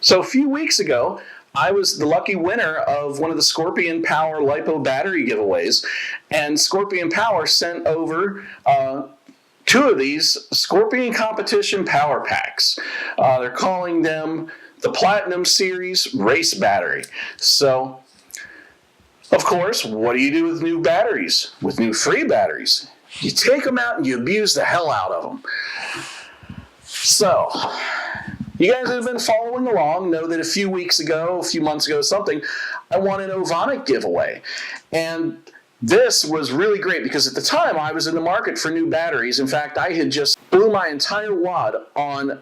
So a few weeks ago, I was the lucky winner of one of the Scorpion Power Lipo battery giveaways, and Scorpion Power sent over two of these Scorpion Competition Power Packs. They're calling them the Platinum Series Race Battery. So, of course, what do you do with new batteries, with new free batteries? You take them out and you abuse the hell out of them. So, you guys that have been following along know that a few months ago, something, I won an Ovonic giveaway. And this was really great because at the time I was in the market for new batteries. In fact, I had just blew my entire wad on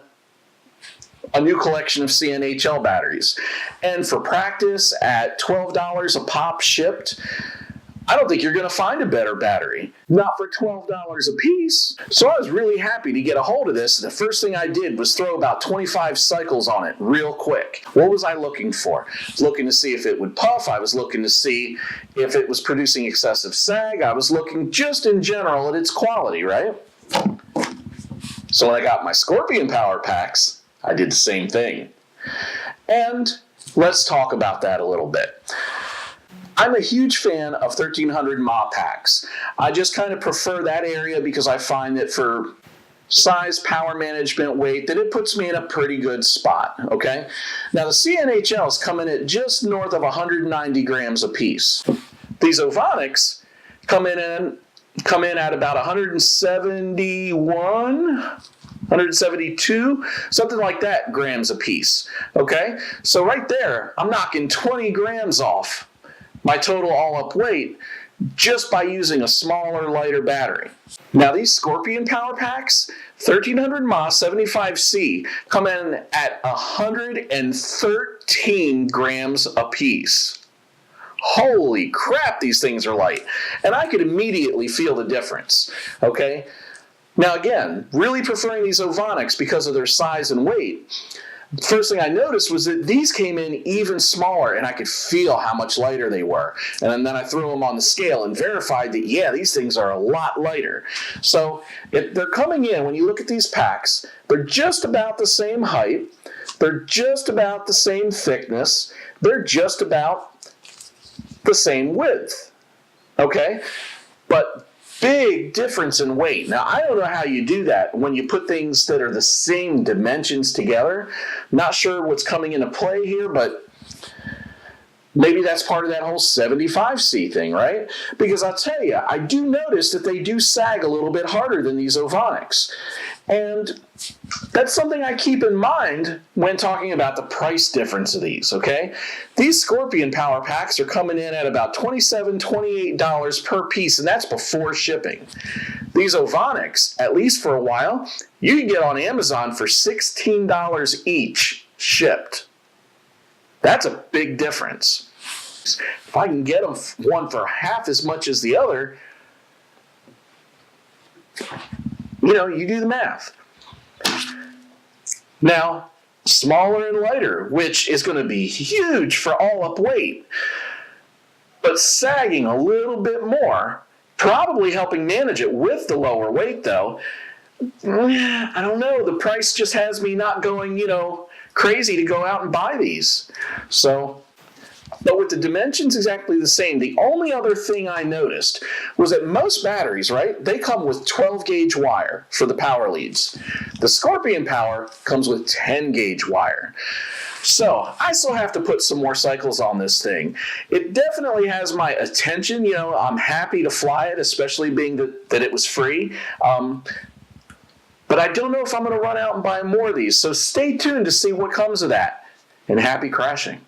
a new collection of CNHL batteries. And for practice at $12 a pop shipped, I don't think you're going to find a better battery. Not for $12 a piece. So I was really happy to get a hold of this. The first thing I did was throw about 25 cycles on it real quick. What was I looking for? I was looking to see if it would puff. I was looking to see if it was producing excessive sag. I was looking just in general at its quality, right? So when I got my Scorpion Power Packs, I did the same thing. And let's talk about that a little bit. I'm a huge fan of 1300mah packs. I just kind of prefer that area because I find that for size, power management, weight, that it puts me in a pretty good spot, okay? Now the CNHLs come in at just north of 190 grams a piece. These Ovonics come in at about 172, something like that, grams a piece, okay? So right there, I'm knocking 20 grams off my total all-up weight just by using a smaller, lighter battery. Now these Scorpion Power Packs, 1300mah 75C, come in at 113 grams a piece. Holy crap, these things are light. And I could immediately feel the difference, okay? Now again, really preferring these Ovonics because of their size and weight. First thing I noticed was that these came in even smaller, and I could feel how much lighter they were. And then I threw them on the scale and verified that, yeah, these things are a lot lighter. So they're coming in, when you look at these packs, they're just about the same height, they're just about the same thickness, they're just about the same width, okay? But big difference in weight. Now, I don't know how you do that when you put things that are the same dimensions together. Not sure what's coming into play here, but maybe that's part of that whole 75C thing, right? Because I'll tell you, I do notice that they do sag a little bit harder than these Ovonics. And that's something I keep in mind when talking about the price difference of these, okay? These Scorpion Power Packs are coming in at about $27, $28 per piece, and that's before shipping. These Ovonics, at least for a while, you can get on Amazon for $16 each shipped. That's a big difference. If I can get them one for half as much as the other, you know, you do the math. Now, smaller and lighter, which is going to be huge for all-up weight, but sagging a little bit more, probably helping manage it with the lower weight, though. I don't know. The price just has me not going, you know, crazy to go out and buy these. So, but with the dimensions exactly the same, the only other thing I noticed was that most batteries, right, they come with 12-gauge wire for the power leads. The Scorpion Power comes with 10-gauge wire. So I still have to put some more cycles on this thing. It definitely has my attention. You know, I'm happy to fly it, especially being that it was free. But I don't know if I'm going to run out and buy more of these. So stay tuned to see what comes of that. And happy crashing.